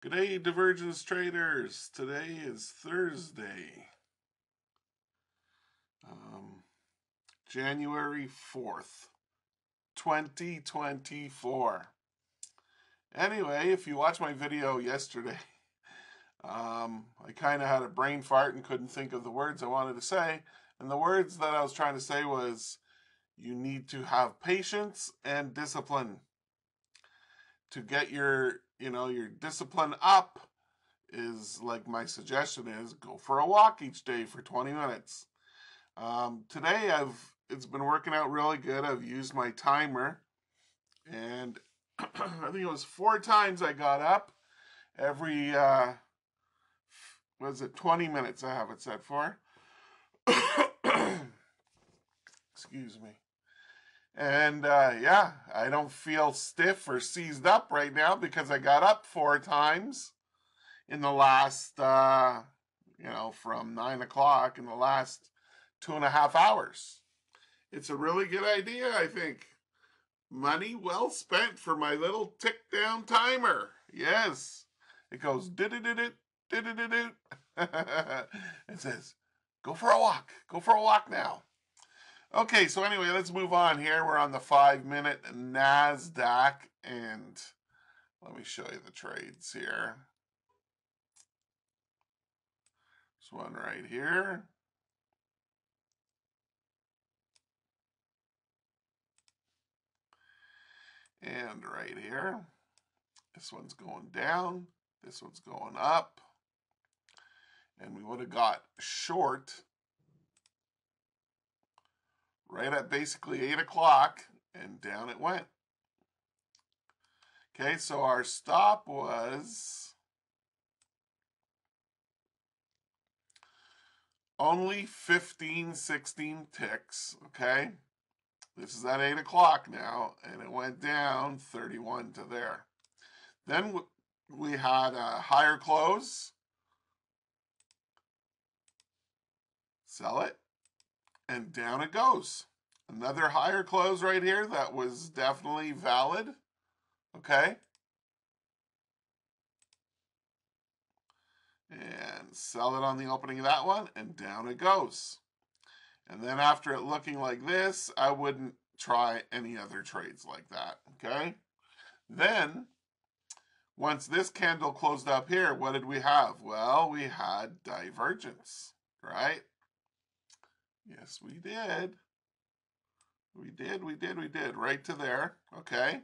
Good day, Divergence traders. Today is Thursday, January 4th, 2024. Anyway, if you watched my video yesterday, I kind of had a brain fart and couldn't think of the words I wanted to say. And the words that I was trying to say was, you need to have patience and discipline to get your discipline up. Is like my suggestion is go for a walk each day for 20 minutes. Today it's been working out really good. I've used my timer, and I think it was 4 times I got up every 20 minutes I have it set for. Excuse me. And yeah, I don't feel stiff or seized up right now because I got up 4 times in the last, from 9 o'clock in the last 2.5 hours. It's a really good idea, I think. Money well spent for my little tick down timer. Yes. It goes did-it-did-it, did-it-did-it. It says, go for a walk. Go for a walk now. Okay, so anyway, let's move on here. We're on the 5-minute NASDAQ, and let me show you the trades here. This one right here. And right here. This one's going down. This one's going up. And we would have got short right at basically 8 o'clock, and down it went. Okay, so our stop was only 15, 16 ticks, okay? This is at 8 o'clock now, and it went down 31 to there. Then we had a higher close. Sell it, and down it goes. Another higher close right here that was definitely valid, okay? And sell it on the opening of that one, and down it goes. And then after it looking like this, I wouldn't try any other trades like that, okay? Then, once this candle closed up here, what did we have? Well, we had divergence, right? Yes, we did. We did, right to there, okay?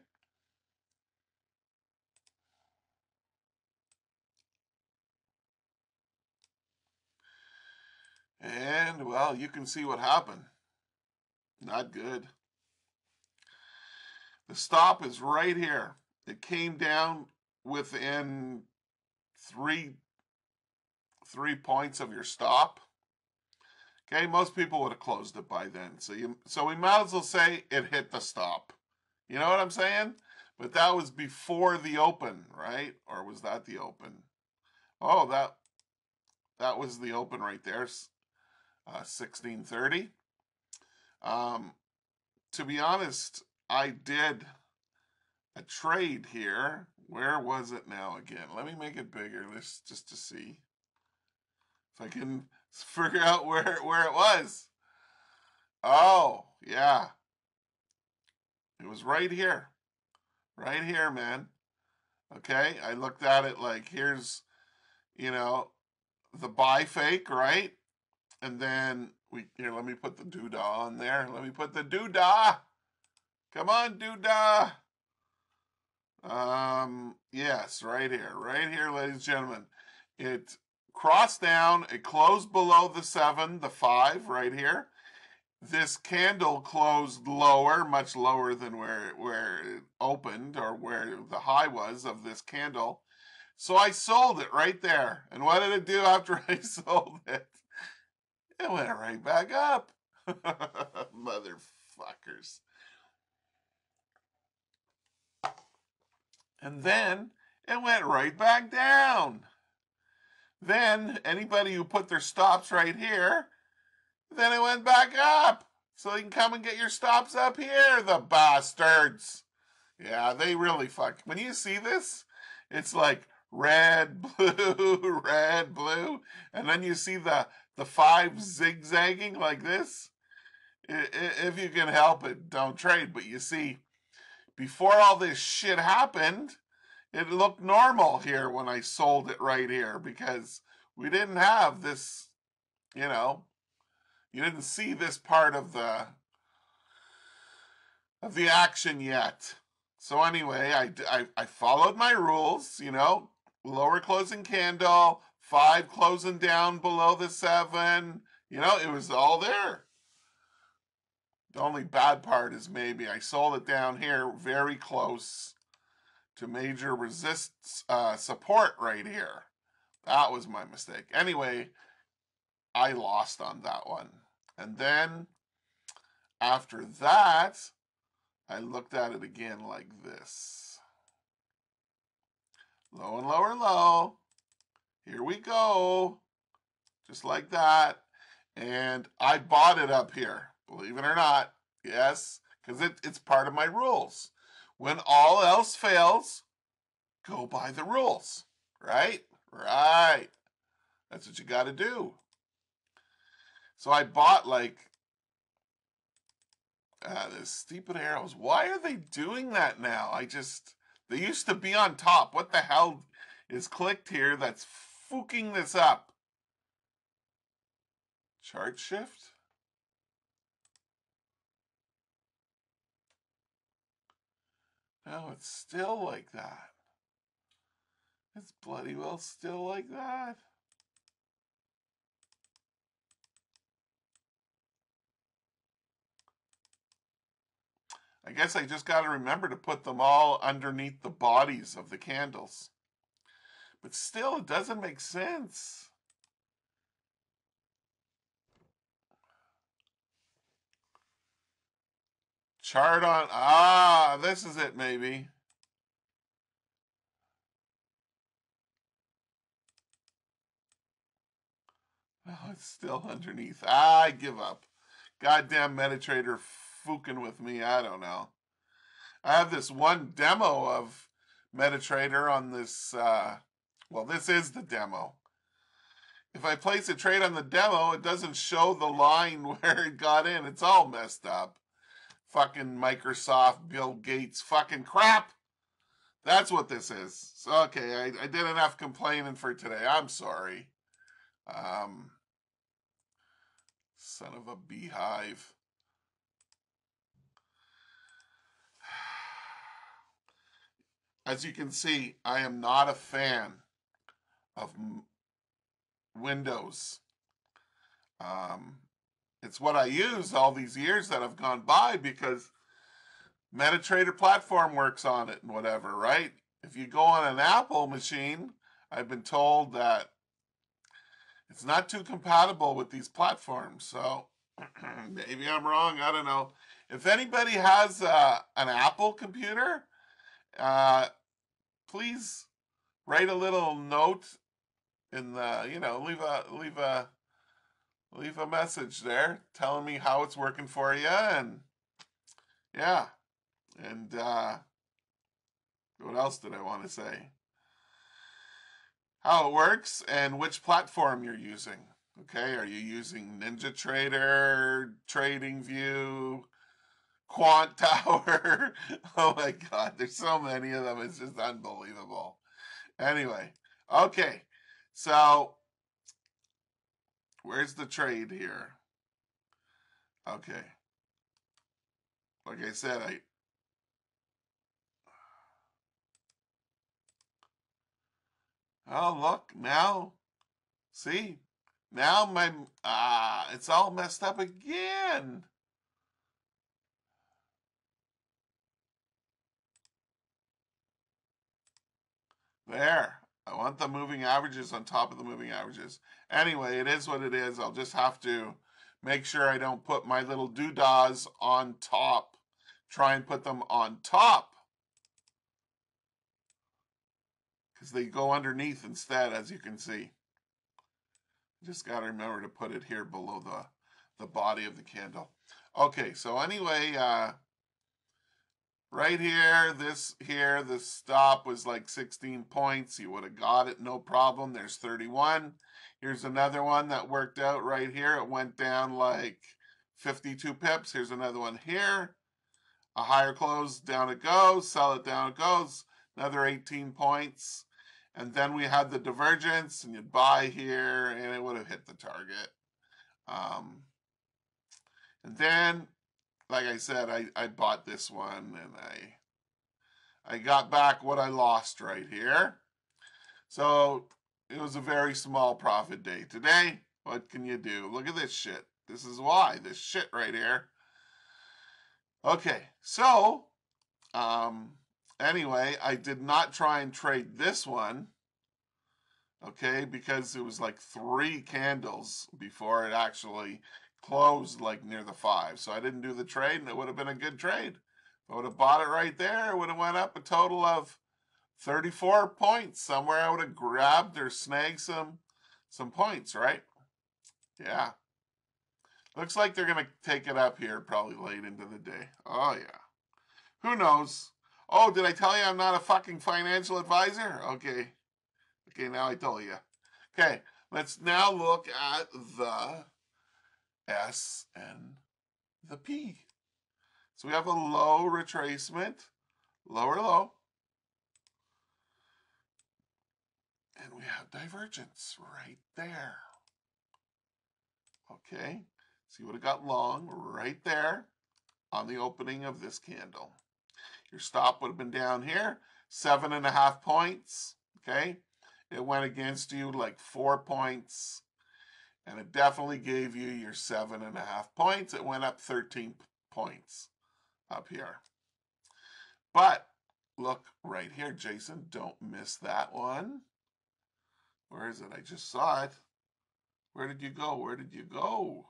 And, well, you can see what happened. Not good. The stop is right here. It came down within three points of your stop. Okay, most people would have closed it by then. So we might as well say it hit the stop. You know what I'm saying? But that was before the open, right? Or was that the open? Oh, that was the open right there. 1630. To be honest, I did a trade here. Where was it now again? Let me make it bigger just to see if I can figure out where it was. Oh, yeah. It was right here. Right here, man. Okay, I looked at it like here's, the buy fake, right? And then here, let me put the doodah on there. Let me put the doodah. Come on, doodah. Yes, right here, ladies and gentlemen. It crossed down, it closed below the 7, the 5 right here. This candle closed lower, much lower than where it opened, or where the high was of this candle. So I sold it right there. And what did it do after I sold it? It went right back up. Motherfuckers. And then it went right back down. Then anybody who put their stops right here, then it went back up. So you can come and get your stops up here, the bastards. Yeah, they really fuck. When you see this, it's like red, blue, red, blue, and then you see the 5 zigzagging like this. If you can help it, don't trade. But you see, before all this shit happened, it looked normal here when I sold it right here because we didn't have this, you know, you didn't see this part of the action yet. So anyway, I followed my rules, lower closing candle, 5 closing down below the 7, it was all there. The only bad part is maybe I sold it down here very close to major support right here. That was my mistake. Anyway, I lost on that one. And then after that, I looked at it again like this. Low and lower low. Here we go. Just like that. And I bought it up here, believe it or not. Yes, because it's part of my rules. When all else fails, go by the rules. Right? Right. That's what you got to do. So I bought like this stupid arrows. Why are they doing that now? They used to be on top. What the hell is clicked here that's fucking this up? Chart shift? No, it's still like that. It's bloody well still like that. I guess I just got to remember to put them all underneath the bodies of the candles. But still, it doesn't make sense. Chart on, this is it maybe. Oh, it's still underneath. I give up. Goddamn MetaTrader fucking with me. I don't know. I have this one demo of MetaTrader on this. Well, this is the demo. If I place a trade on the demo, it doesn't show the line where it got in. It's all messed up. Fucking Microsoft, Bill Gates, fucking crap. That's what this is. So, okay, I did enough complaining for today. I'm sorry. Son of a beehive. As you can see, I am not a fan of Windows. It's what I use all these years that have gone by because MetaTrader platform works on it and whatever, right? If you go on an Apple machine, I've been told that it's not too compatible with these platforms. So maybe I'm wrong. I don't know. If anybody has an Apple computer, please write a little note in the, leave a message there telling me how it's working for you, and yeah, and what else did I want to say? How it works and which platform you're using. Okay, are you using NinjaTrader, TradingView, Quant Tower? Oh my God, there's so many of them. It's just unbelievable. Anyway, okay, so where's the trade here? Okay, like I said, oh look now, see, now my it's all messed up again. There. I want the moving averages on top of the moving averages. Anyway, it is what it is. I'll just have to make sure I don't put my little doodahs on top. Try and put them on top, because they go underneath instead, as you can see. Just got to remember to put it here below the body of the candle. Okay, so anyway, right here, this stop was like 16 points. You would have got it, no problem. There's 31. Here's another one that worked out right here. It went down like 52 pips. Here's another one here. A higher close, down it goes. Sell it, down it goes. Another 18 points. And then we had the divergence, and you'd buy here, and it would have hit the target. And then, like I said, I bought this one, and I got back what I lost right here. So it was a very small profit day today. What can you do? Look at this shit. This is why. This shit right here. Okay, so anyway, I did not try and trade this one, okay, because it was like 3 candles before it actually closed like near the 5. So I didn't do the trade, and it would have been a good trade. If I would have bought it right there, it would have went up a total of 34 points. Somewhere I would have grabbed or snagged some points, right? Yeah. Looks like they're going to take it up here probably late into the day. Oh, yeah. Who knows? Oh, did I tell you I'm not a fucking financial advisor? Okay. Okay, now I told you. Okay, let's now look at the S and the P. So we have a low retracement, lower low, and we have divergence right there. Okay, so you would have got long right there on the opening of this candle. Your stop would have been down here, 7.5 points. Okay, it went against you like 4 points, and it definitely gave you your 7.5 points. It went up 13 points up here. But look right here, Jason, don't miss that one. Where is it? I just saw it. Where did you go? Where did you go?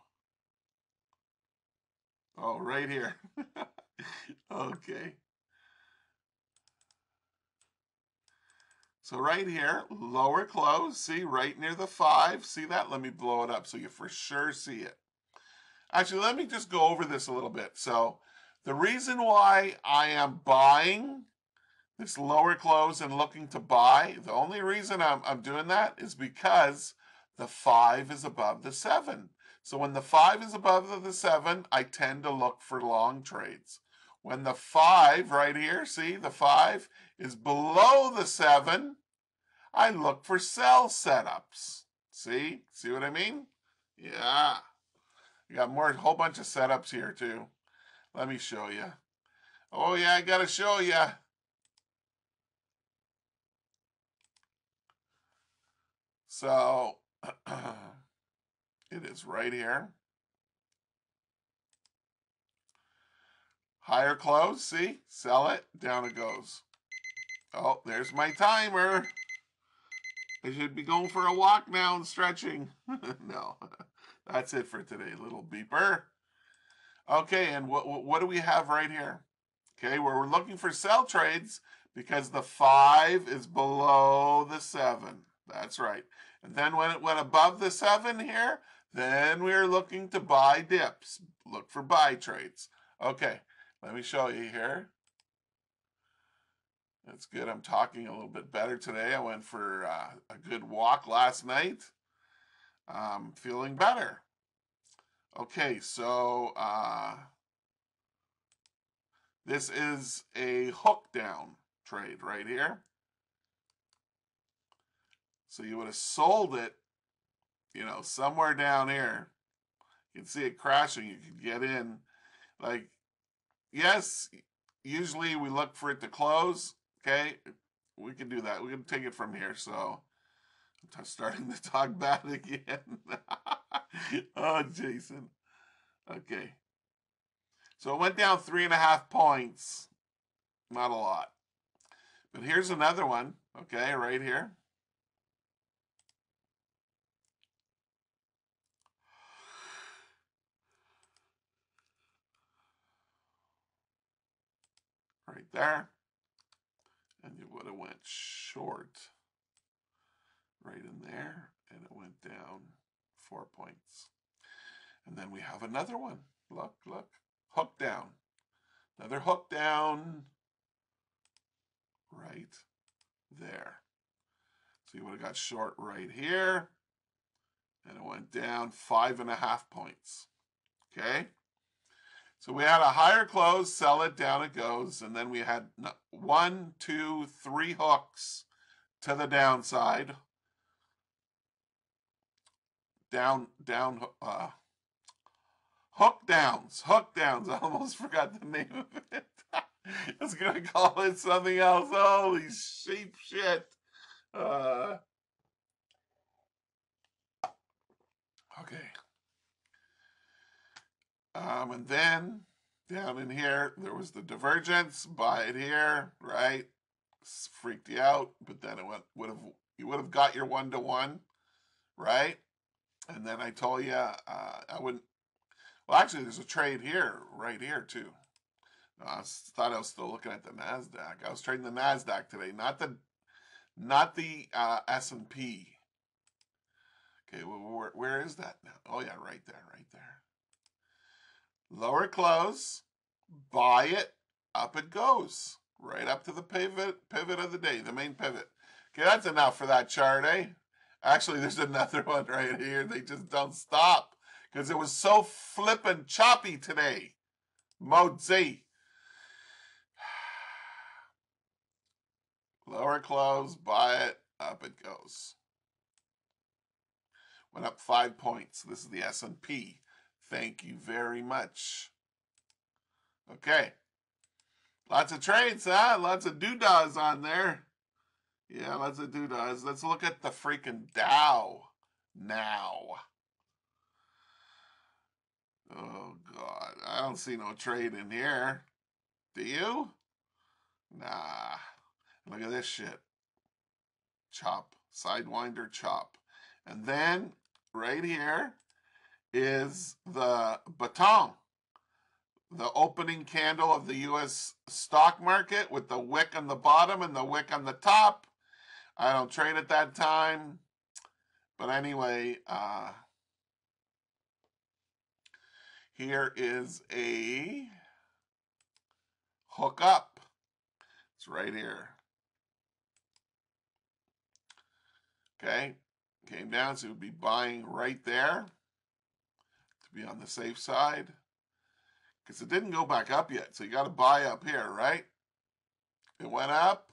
Oh, right here. Okay. So right here, lower close, see, right near the 5. See that? Let me blow it up so you for sure see it. Actually, let me just go over this a little bit. So the reason why I am buying this lower close and looking to buy, the only reason I'm doing that is because the 5 is above the 7. So when the 5 is above the 7, I tend to look for long trades. When the 5 right here, see, the 5 is below the 7, I look for sell setups. See? See what I mean? Yeah. You got more, whole bunch of setups here too. Let me show you. Oh yeah, I gotta show you. So it is right here. Higher close, see? Sell it, down it goes. Oh, there's my timer. I should be going for a walk now and stretching. No, that's it for today, little beeper. Okay, and what do we have right here? Okay, where we're looking for sell trades because the 5 is below the 7. That's right. And then when it went above the 7 here, then we're looking to buy dips. Look for buy trades. Okay, let me show you here. That's good. I'm talking a little bit better today. I went for a good walk last night. I'm feeling better. Okay, so this is a hook down trade right here. So you would have sold it, you know, somewhere down here. You can see it crashing. You could get in. Like, yes, usually we look for it to close. Okay, we can do that. We can take it from here. So I'm starting to talk bad again. Oh, Jason. Okay. So it went down 3.5 points. Not a lot. But here's another one. Okay, right here. Right there. And it would have went short right in there, and it went down 4 points. And then we have another one. Look, look, hook down. Another hook down right there. So you would have got short right here. And it went down 5.5 points. Okay? So we had a higher close, sell it, down it goes. And then we had 1, 2, 3 hooks to the downside. Down, hook downs. I almost forgot the name of it. I was going to call it something else. Holy sheep shit. Okay. And then down in here, there was the divergence. Buy it here, right? Freaked you out, but then you would have got your 1-to-1, right? And then I told you I wouldn't. Well, actually, there's a trade here, right here too. I thought I was still looking at the Nasdaq. I was trading the Nasdaq today, not the S&P. Okay, well, where is that now? Oh yeah, right there. Lower close, buy it, up it goes, right up to the pivot of the day, the main pivot. Okay, that's enough for that chart, eh? Actually, there's another one right here. They just don't stop because it was so flippin' choppy today. Mozi. Lower close, buy it, up it goes. Went up 5 points. This is the S&P. Thank you very much. Okay. Lots of trades, huh? Lots of doodahs on there. Yeah, lots of doodahs. Let's look at the freaking Dow now. Oh, God. I don't see no trade in here. Do you? Nah. Look at this shit. Chop. Sidewinder chop. And then right here is the baton. The opening candle of the U.S. stock market with the wick on the bottom and the wick on the top. I don't trade at that time. But anyway, here is a hook up. It's right here. Okay. Came down, so it would be buying right there to be on the safe side. Because it didn't go back up yet. So you got to buy up here, right? It went up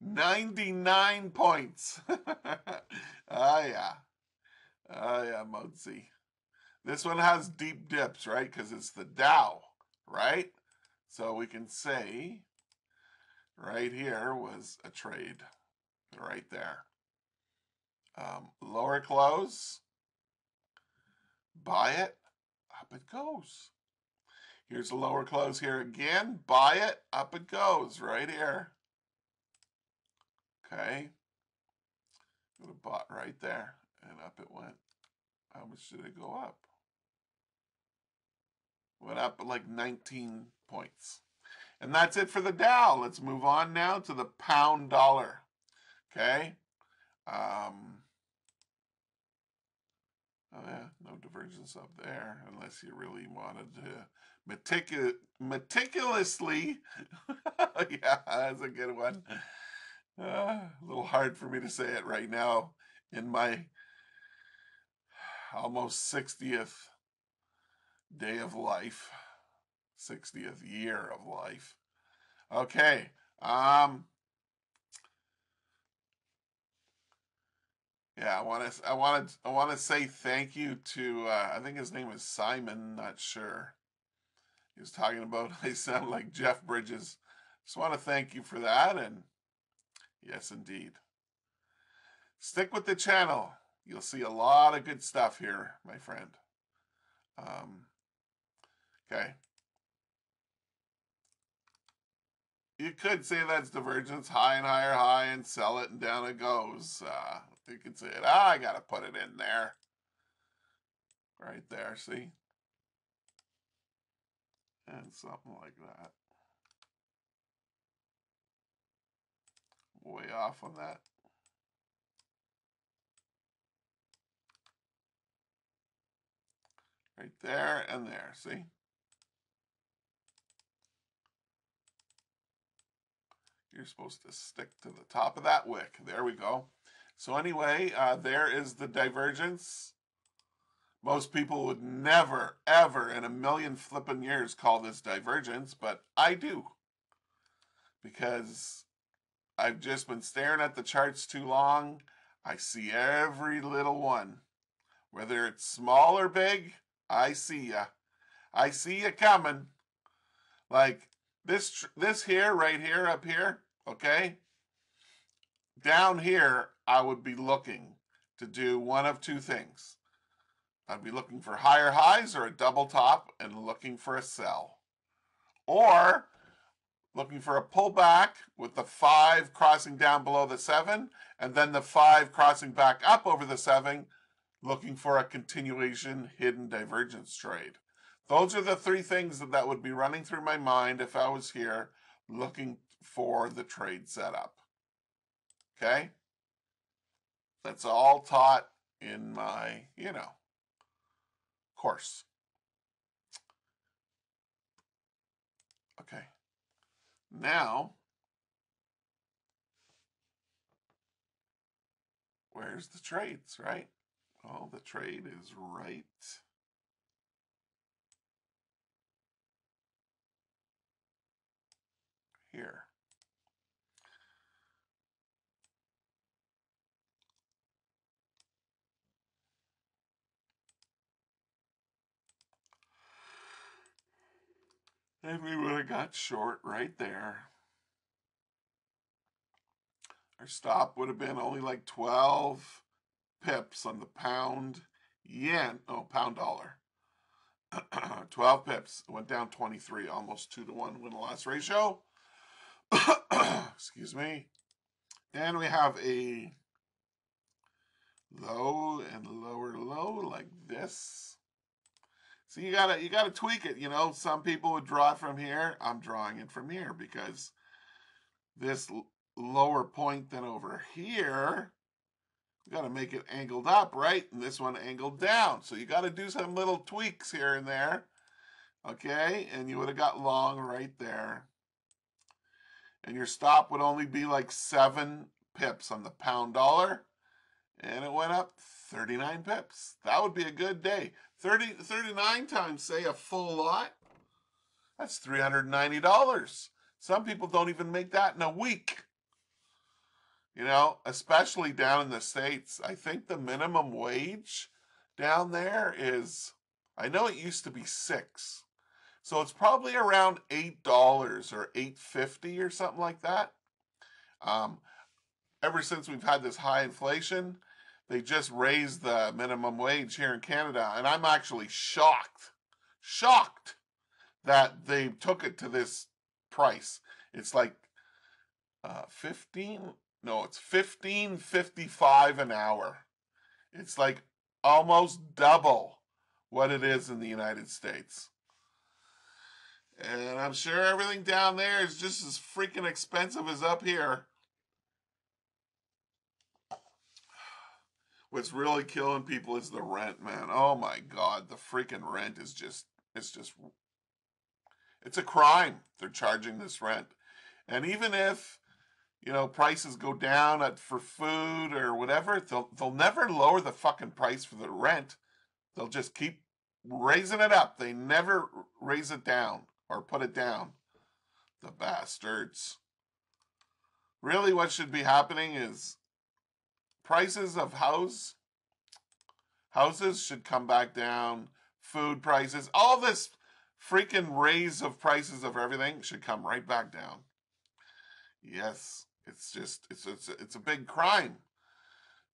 99 points. Oh, yeah. Oh, yeah, Mozi. This one has deep dips, right? Because it's the Dow, right? So we can say right here was a trade right there. Lower close, buy it, up it goes. Here's a lower close here again, buy it, up it goes, right here. Okay, would have bought right there, and up it went. How much did it go up? Went up like 19 points. And that's it for the Dow. Let's move on now to the pound dollar. Okay. Oh yeah, no divergence up there, unless you really wanted to meticulously. Yeah, that's a good one. A little hard for me to say it right now in my almost 60th day of life, 60th year of life. Okay. Yeah, I want to say thank you to I think his name is Simon, not sure. He was talking about I sound like Jeff Bridges. Just want to thank you for that, and yes, indeed. Stick with the channel. You'll see a lot of good stuff here, my friend. Okay. You could say that's divergence, high and higher high, and sell it, and down it goes. You could say it. I got to put it in there. Right there, see? And something like that. Way off on that. Right there and there, see? you're supposed to stick to the top of that wick. There we go. So anyway, there is the divergence. Most people would never, ever in a million flippin' years call this divergence, but I do. Because I've just been staring at the charts too long. I see every little one. Whether it's small or big, I see ya. I see ya coming. Like this here, right here, up here, okay? Down here, I would be looking to do one of two things. I'd be looking for higher highs or a double top and looking for a sell. Or looking for a pullback with the 5 crossing down below the 7 and then the 5 crossing back up over the 7, looking for a continuation hidden divergence trade. Those are the 3 things that would be running through my mind if I was here looking for the trade setup. Okay? That's all taught in my, course. Okay. Now, where's the trades, right? Oh, the trade is right here. And we would have got short right there. Our stop would have been only like 12 pips on the pound dollar. 12 pips. It went down 23, almost 2-to-1 win-loss ratio. Excuse me. And we have a low and lower low like this. So you gotta tweak it. Some people would draw it from here. I'm drawing it from here because this lower point than over here, you got to make it angled up, right? And this one angled down. So you got to do some little tweaks here and there. Okay, and you would have got long right there. And your stop would only be like 7 pips on the pound dollar. And it went up 39 pips. That would be a good day. 39 times, say, a full lot. That's $390. Some people don't even make that in a week. Especially down in the States. I think the minimum wage down there is, I know it used to be $6. So it's probably around $8 or $8.50 or something like that. Ever since we've had this high inflation, they just raised the minimum wage here in Canada. And I'm actually shocked that they took it to this price. It's like it's $15.55 an hour. It's like almost double what it is in the United States. And I'm sure everything down there is just as freaking expensive as up here. What's really killing people is the rent, man. Oh my God, the freaking rent is it's a crime. They're charging this rent. And even if, prices go down for food or whatever, they'll never lower the fucking price for the rent. They'll just keep raising it up. They never raise it down or put it down. The bastards. Really, what should be happening is prices of houses should come back down. Food prices, all this freaking raise of prices of everything should come right back down. Yes, it's a big crime.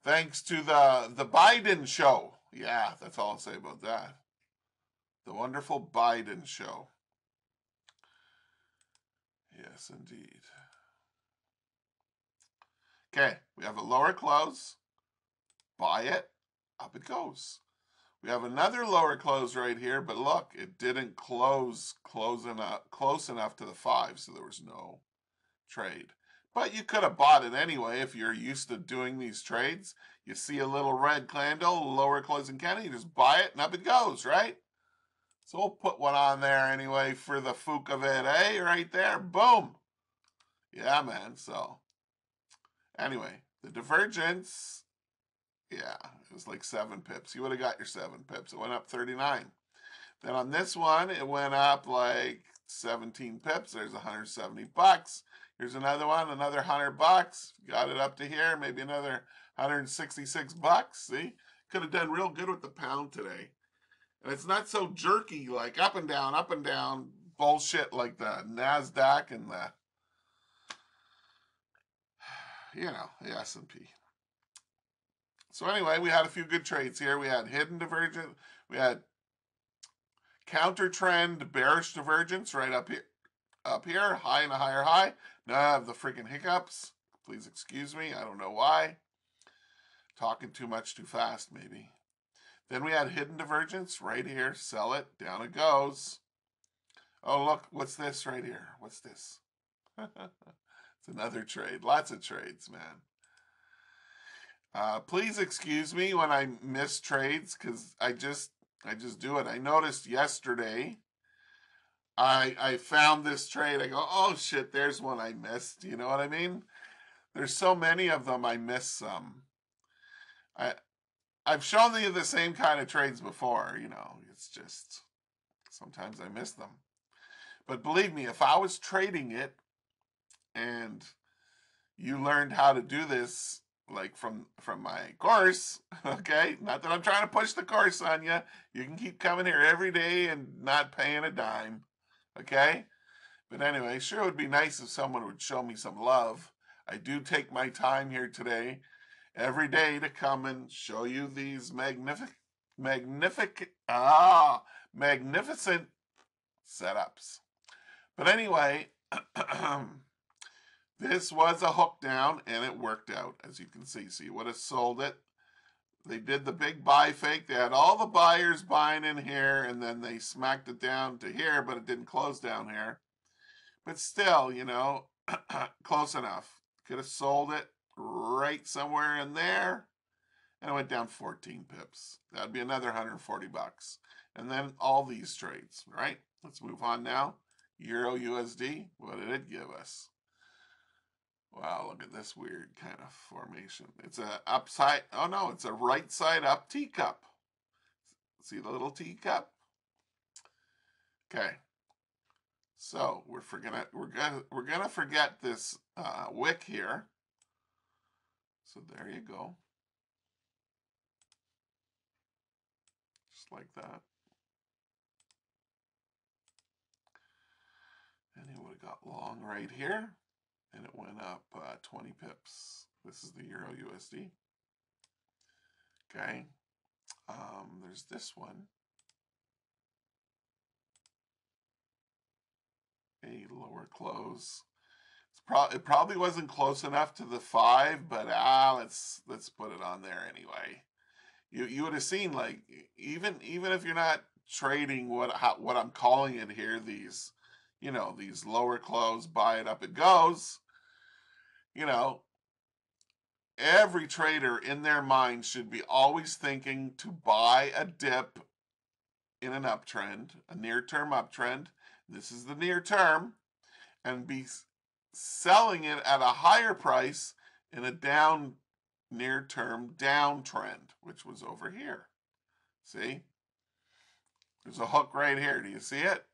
Thanks to the Biden show. Yeah, that's all I'll say about that. The wonderful Biden show. Yes, indeed. Okay, we have a lower close. Buy it. Up it goes. We have another lower close right here, but look, it didn't close close enough to the 5, so there was no trade. But you could have bought it anyway if you're used to doing these trades. You see a little red candle, lower closing candle, you just buy it and up it goes, right? So we'll put one on there anyway for the fook of it, eh? Right there, boom. Yeah, man. So anyway, the divergence, yeah, it was like 7 pips. You would have got your 7 pips. It went up 39. Then on this one, it went up like 17 pips. There's 170 bucks. Here's another one, another 100 bucks. Got it up to here, maybe another 166 bucks. See? Could have done real good with the pound today. And it's not so jerky, like up and down bullshit like the NASDAQ and the, the S&P. So anyway, we had a few good trades here. We had hidden divergence. We had counter trend bearish divergence right up here, high and a higher high. Now I have the freaking hiccups. Please excuse me. I don't know why. Talking too much too fast, maybe. Then we had hidden divergence right here. Sell it. Down it goes. Oh, look. What's this right here? What's this? It's another trade. Lots of trades, man. Please excuse me when I miss trades because I just do it. I noticed yesterday I found this trade. I go, oh shit, there's one I missed. You know what I mean? There's so many of them, I miss some. I've shown you the same kind of trades before, it's just sometimes I miss them. But believe me, if I was trading it and you learned how to do this like from my course, okay? Not that I'm trying to push the course on you. You can keep coming here every day and not paying a dime, okay? But anyway, sure would be nice if someone would show me some love. I do take my time here today, every day, to come and show you these magnificent setups. But anyway, this was a hook down and it worked out, as you can see. So you would have sold it. They did the big buy fake. They had all the buyers buying in here and then they smacked it down to here, but it didn't close down here. But still, close enough. Could have sold it right somewhere in there and it went down 14 pips. That'd be another 140 bucks. And then all these trades, right? Let's move on now. Euro USD, what did it give us? Wow, look at this weird kind of formation. It's a upside, oh no, it's a right side up teacup. See the little teacup? Okay. So we're gonna forget this wick here. So there you go. Just like that. And it would have got long right here. And it went up 20 pips. This is the Euro USD. Okay. There's this one. A lower close. It probably wasn't close enough to the 5, but let's put it on there anyway. You would have seen, like, even if you're not trading what I'm calling it here, these these lower close, buy it up it goes. Every trader in their mind should be always thinking to buy a dip in an uptrend, a near-term uptrend. This is the near term, and be selling it at a higher price in a near-term downtrend, which was over here. See? There's a hook right here. Do you see it?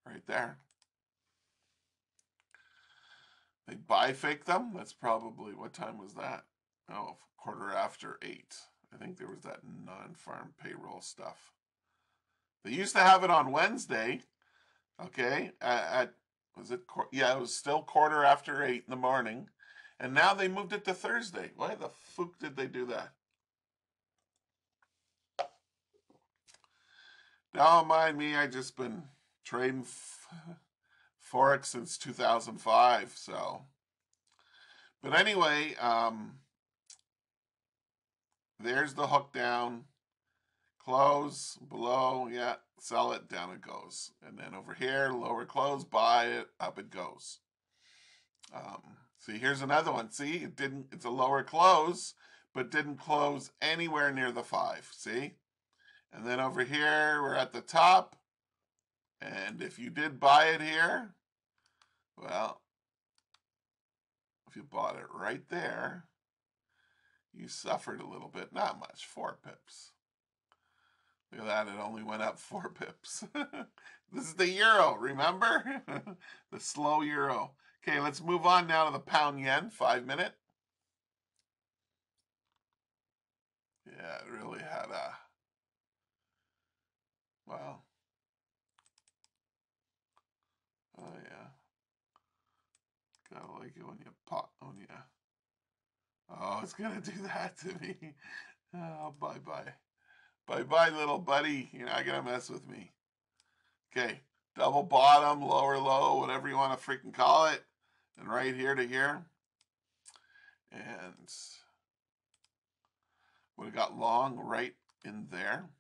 Right there. They buy fake them. That's probably, what time was that? Oh, 8:15. I think there was that non-farm payroll stuff. They used to have it on Wednesday. Okay, was it? Yeah, it was still 8:15 in the morning, and now they moved it to Thursday. Why the fuck did they do that? Don't mind me. I just been trading Forex since 2005. So, but anyway, there's the hook down. Close, below, yeah, sell it, down it goes. And then over here, lower close, buy it, up it goes. See, here's another one. See, it's a lower close, but didn't close anywhere near the 5. See? And then over here, we're at the top. And if you did buy it here, well, if you bought it right there, you suffered a little bit, not much, 4 pips. Look at that, it only went up 4 pips. This is the euro, remember? The slow euro. Okay, let's move on now to the pound yen, 5 minute. Yeah, it really had a, well, oh yeah. Gotta like it when you pop, when you, oh, it's gonna do that to me. Oh, bye-bye. Bye-bye, little buddy. You're not gonna mess with me. Okay, double bottom, lower low, whatever you want to freaking call it. And right here to here. And would have got long right in there.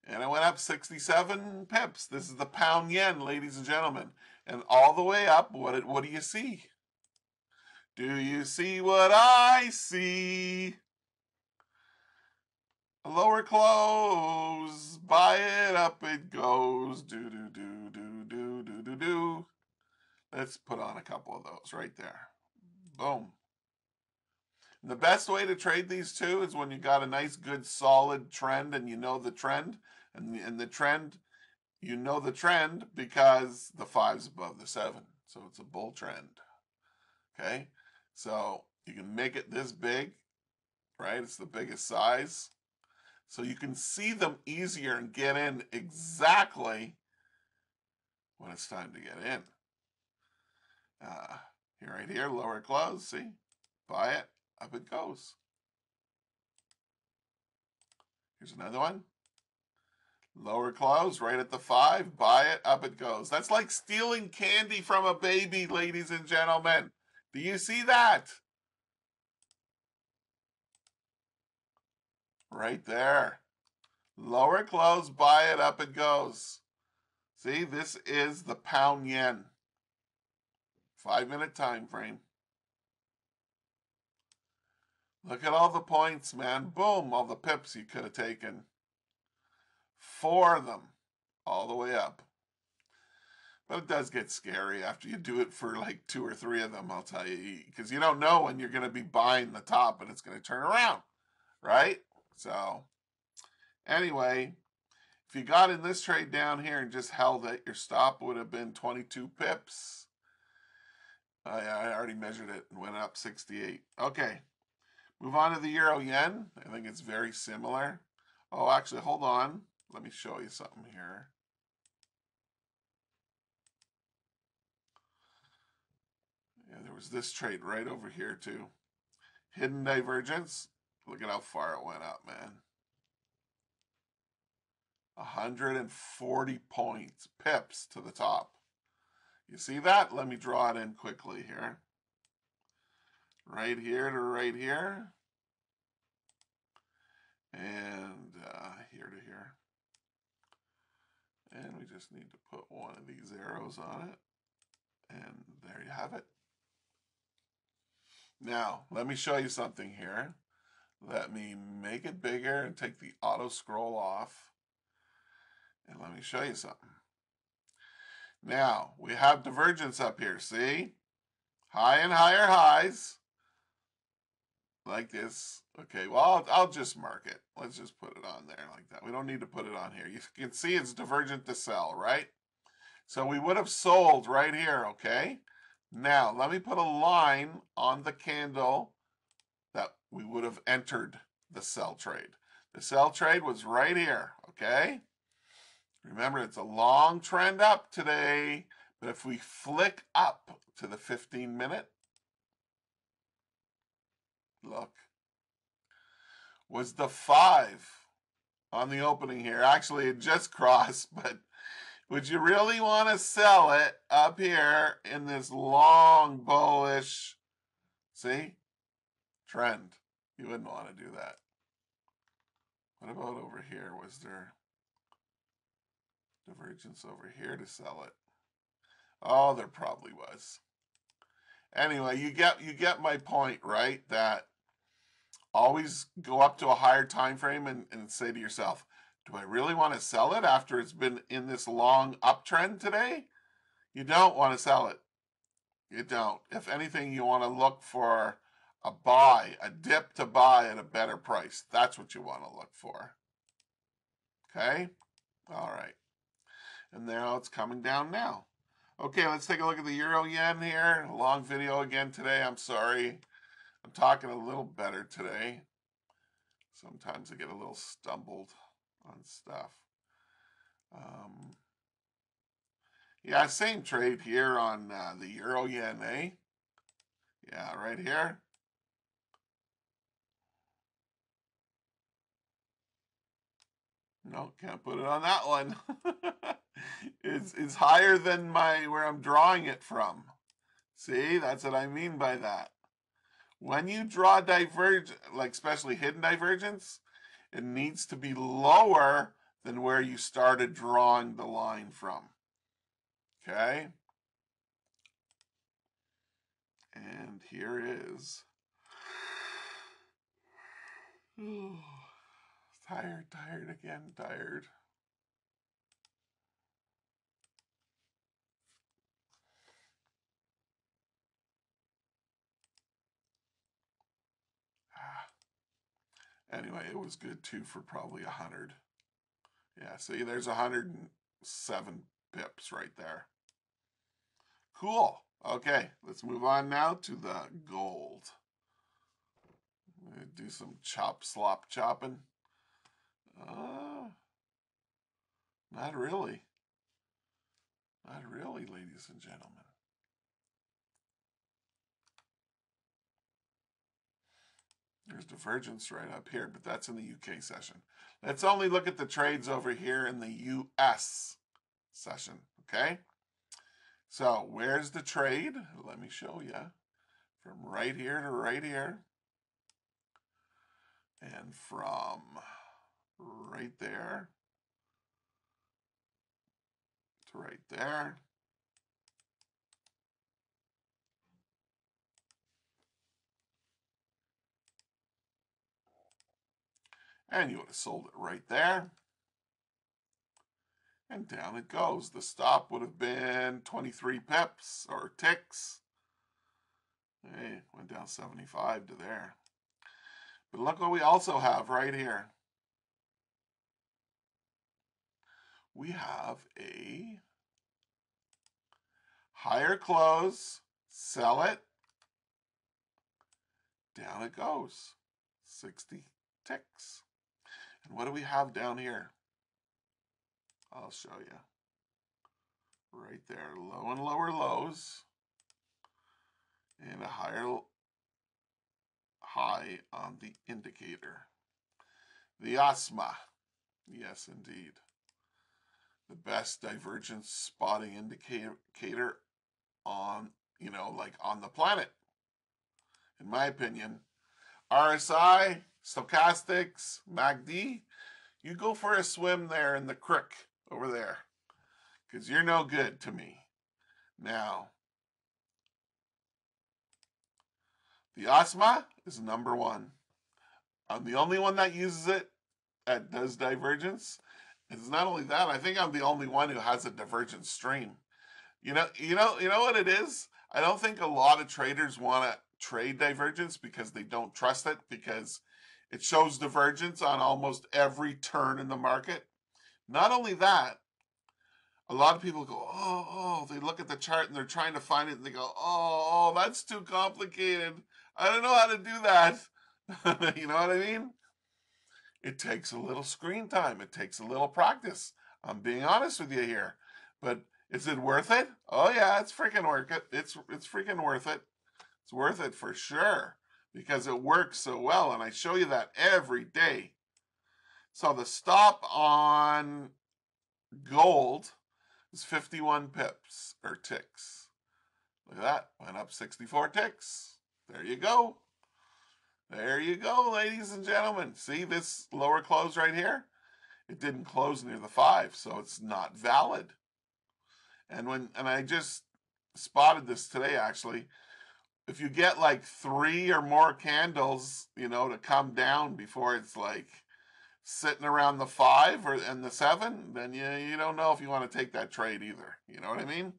And it went up 67 pips. This is the pound yen, ladies and gentlemen. And all the way up, what do you see? Do you see what I see? A lower close, buy it, up it goes. Do do do do do do do do. Let's put on a couple of those right there. Boom. And the best way to trade these two is when you got a nice, good, solid trend, and you know the trend, and the trend, you know the trend because the 5's above the 7, so it's a bull trend. Okay, so you can make it this big, right? It's the biggest size. So you can see them easier and get in exactly when it's time to get in. Here, right here, lower close, see? Buy it, up it goes. Here's another one. Lower close, right at the 5, buy it, up it goes. That's like stealing candy from a baby, ladies and gentlemen. Do you see that? Right there. Lower close, buy it, up it goes. See, this is the pound yen. 5 minute time frame. Look at all the points, man. Boom, all the pips you could have taken. 4 of them, all the way up. But it does get scary after you do it for like 2 or 3 of them, I'll tell you. Because you don't know when you're going to be buying the top and it's going to turn around, right? So, anyway, if you got in this trade down here and just held it, your stop would have been 22 pips. I already measured it and went up 68. Okay, move on to the euro yen. I think it's very similar. Oh, actually, hold on. Let me show you something here. Yeah, there was this trade right over here too. Hidden divergence. Look at how far it went up, man. 140 points, pips to the top. You see that? Let me draw it in quickly here. Right here to right here. And here to here. And we just need to put one of these arrows on it. And there you have it. Now, let me show you something here. Let me make it bigger and take the auto scroll off. And let me show you something. Now, we have divergence up here, see? High and higher highs. Like this. Okay, well, I'll just mark it. Let's just put it on there like that. We don't need to put it on here. You can see it's divergent to sell, right? So we would have sold right here, okay? Now, let me put a line on the candle that we would have entered the sell trade. The sell trade was right here, okay? Remember, it's a long trend up today, but if we flick up to the 15-minute, look, was the 5 on the opening here. Actually, it just crossed, but would you really want to sell it up here in this long bullish, see, trend? You wouldn't want to do that. What about over here? Was there divergence over here to sell it? Oh, there probably was. Anyway, you get my point, right? That always go up to a higher time frame and say to yourself, Do I really want to sell it after it's been in this long uptrend today? You don't want to sell it. You don't. If anything, you want to look for a buy, a dip to buy at a better price. That's what you want to look for. Okay? All right. And now it's coming down now. Okay, let's take a look at the euro yen here. A long video again today. I'm sorry. I'm talking a little better today. Sometimes I get a little stumbled on stuff. Yeah, same trade here on the euro yen, eh? Yeah, right here. No, can't put it on that one. It's higher than where I'm drawing it from. See, that's what I mean by that. When you draw divergence, like especially hidden divergence, it needs to be lower than where you started drawing the line from. Okay? And here is. Tired again, tired. Anyway, it was good too for probably 100. Yeah, see, there's 107 pips right there. Cool. Okay, let's move on now to the gold. I'm gonna do some slop chopping. Not really. Not really, ladies and gentlemen. There's divergence right up here, but that's in the UK session. Let's only look at the trades over here in the US session, okay? So where's the trade? Let me show you. From right here to right here. And from right there to right there. And you would have sold it right there. And down it goes. The stop would have been 23 pips or ticks. Hey, went down 75 to there. But look what we also have right here. We have a higher close, sell it, down it goes. 60 ticks. And what do we have down here? I'll show you. Right there, low and lower lows, and a higher high on the indicator. The OSMA, yes indeed. The best divergence spotting indicator on, like on the planet. In my opinion, RSI, stochastics, MACD, you go for a swim there in the creek over there, because you're no good to me. Now, the OSMA is number one. I'm the only one that uses it, that does divergence. It's not only that, I think I'm the only one who has a divergent stream. You know what it is? I don't think a lot of traders want to trade divergence because they don't trust it, because it shows divergence on almost every turn in the market. Not only that, a lot of people go, they look at the chart and they're trying to find it and they go, that's too complicated. I don't know how to do that. You know what I mean? It takes a little screen time. It takes a little practice. I'm being honest with you here. But is it worth it? Oh yeah, it's freaking worth it. It's freaking worth it. It's worth it for sure, because it works so well, and I show you that every day. So the stop on gold is 51 pips or ticks. Look at that. Went up 64 ticks. There you go. There you go, ladies and gentlemen. See this lower close right here? It didn't close near the 5, so it's not valid. And I just spotted this today, actually. If you get like 3 or more candles, to come down before it's like sitting around the 5 and the 7, then you don't know if you want to take that trade either. You know what I mean?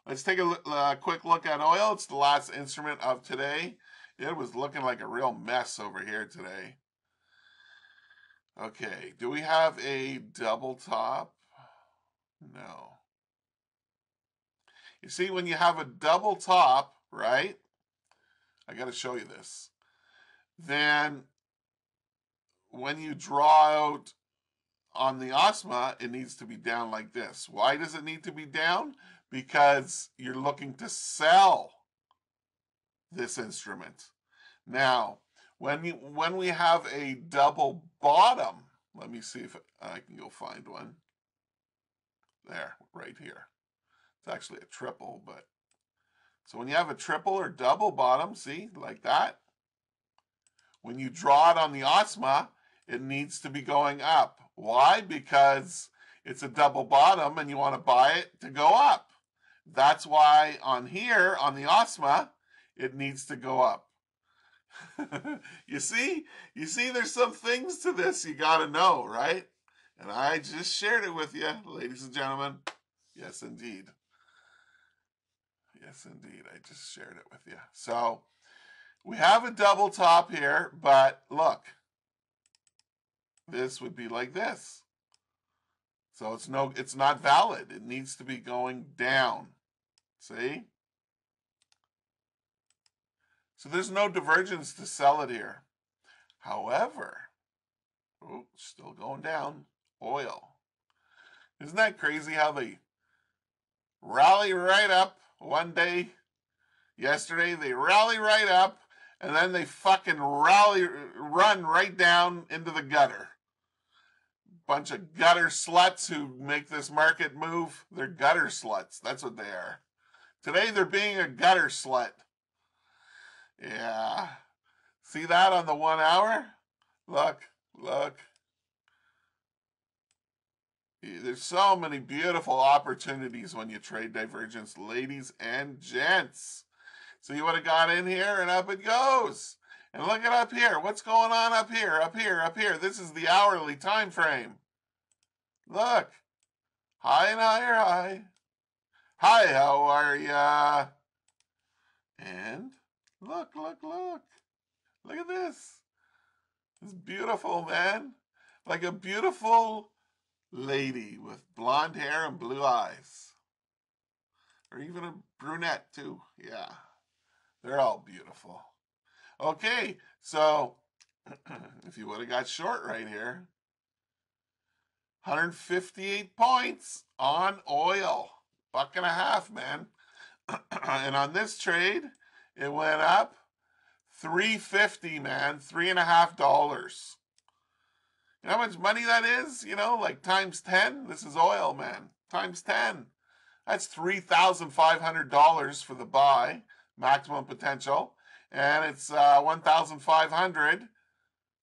Let's take a quick look at oil. It's the last instrument of today. It was looking like a real mess over here today. Okay, do we have a double top? No. You see, when you have a double top, right? I got to show you this. Then when you draw out on the OSMA, it needs to be down like this. Why does it need to be down? Because you're looking to sell this instrument. Now, when we have a double bottom, let me see if I can go find one. There, right here. It's actually a triple, but so when you have a triple or double bottom, see, like that, when you draw it on the OSMA, it needs to be going up. Why? Because it's a double bottom and you want to buy it to go up. That's why on here, on the OSMA, it needs to go up. You see, there's some things to this you got to know, right? And I just shared it with you, ladies and gentlemen. Yes, indeed. Yes, indeed. I just shared it with you. So we have a double top here, but look, this would be like this. So it's not valid. It needs to be going down. See? So there's no divergence to sell it here. However, still going down, oil. Isn't that crazy how they rally right up one day? Yesterday, they rally right up, and then they fucking run right down into the gutter. Bunch of gutter sluts who make this market move. They're gutter sluts. That's what they are. Today, they're being a gutter slut. Yeah. See that on the 1 hour? Look. There's so many beautiful opportunities when you trade divergence, ladies and gents. So you would have got in here and up it goes. And look at up here. What's going on up here, up here? This is the hourly time frame. Look. High and higher, high. Hi, how are ya? And look. Look at this. It's beautiful, man. Like a beautiful lady with blonde hair and blue eyes. Or even a brunette, too. Yeah. They're all beautiful. Okay, so if you would have got short right here, 158 points on oil. $1.50, man. And on this trade, it went up $3.50, man. $3.50. You know how much money that is? You know, like times 10? This is oil, man. Times 10. That's $3,500 for the buy, maximum potential. And it's $1,500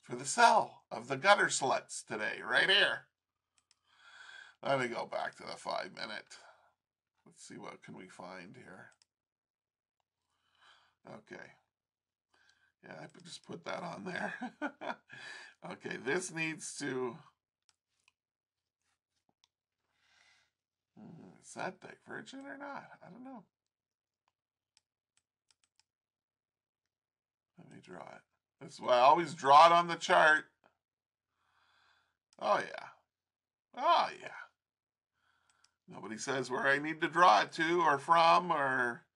for the sell of the gutter sluts today, right here. Let me go back to the 5 minute. Let's see what can we find here. Okay. Yeah, I could just put that on there. Okay, this needs to... Is that divergent or not? I don't know. Let me draw it. That's why I always draw it on the chart. Oh, yeah. Oh, yeah. Nobody says where I need to draw it to or from or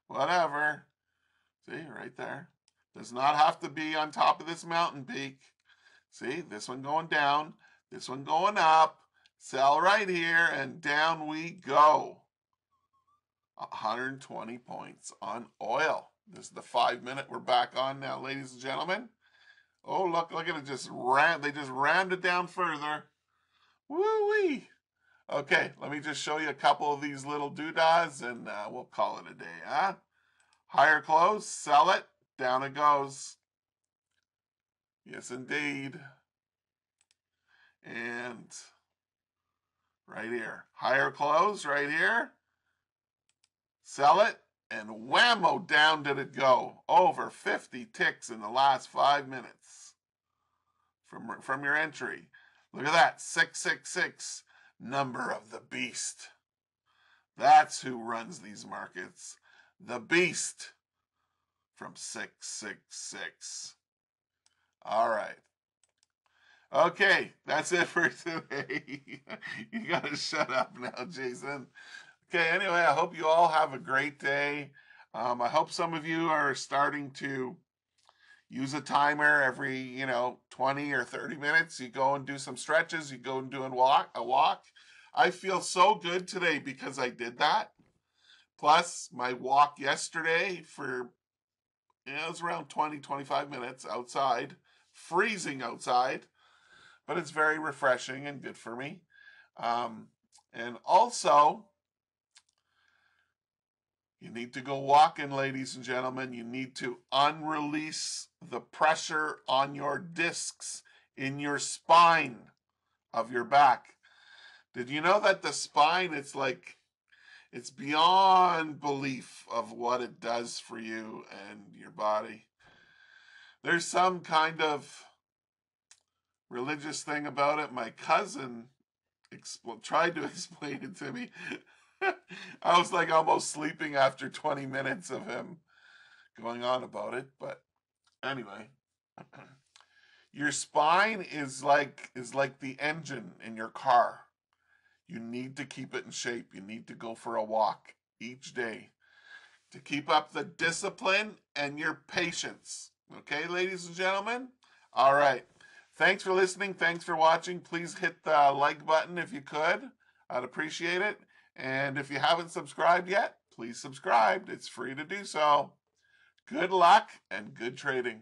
whatever. See, right there. Does not have to be on top of this mountain peak. See, this one going down, this one going up. Sell right here, and down we go. 120 points on oil. This is the 5 minute we're back on now, ladies and gentlemen. Oh, look at it. They just rammed it down further. Woo-wee. Okay, let me just show you a couple of these little doodahs, and we'll call it a day, huh? Higher close, sell it, down it goes. Yes, indeed. And right here, higher close right here. Sell it, and whammo, down did it go. Over 50 ticks in the last 5 minutes from your entry. Look at that, 666, number of the beast. That's who runs these markets. The beast from 666. All right. Okay, that's it for today. You gotta shut up now, Jason. Okay, anyway, I hope you all have a great day. I hope some of you are starting to use a timer every, 20 or 30 minutes. You go and do some stretches. You go and do a walk. I feel so good today because I did that. Plus, my walk yesterday for, it was around 20, 25 minutes outside, freezing outside, but it's very refreshing and good for me. And also, you need to go walking, ladies and gentlemen. You need to unrelease the pressure on your discs in your spine of your back. Did you know that the spine, it's beyond belief of what it does for you and your body. There's some kind of religious thing about it. My cousin tried to explain it to me. I was like almost sleeping after 20 minutes of him going on about it. But anyway, your spine is like the engine in your car. You need to keep it in shape. You need to go for a walk each day to keep up the discipline and your patience. Okay, ladies and gentlemen? All right. Thanks for listening. Thanks for watching. Please hit the like button if you could. I'd appreciate it. And if you haven't subscribed yet, please subscribe. It's free to do so. Good luck and good trading.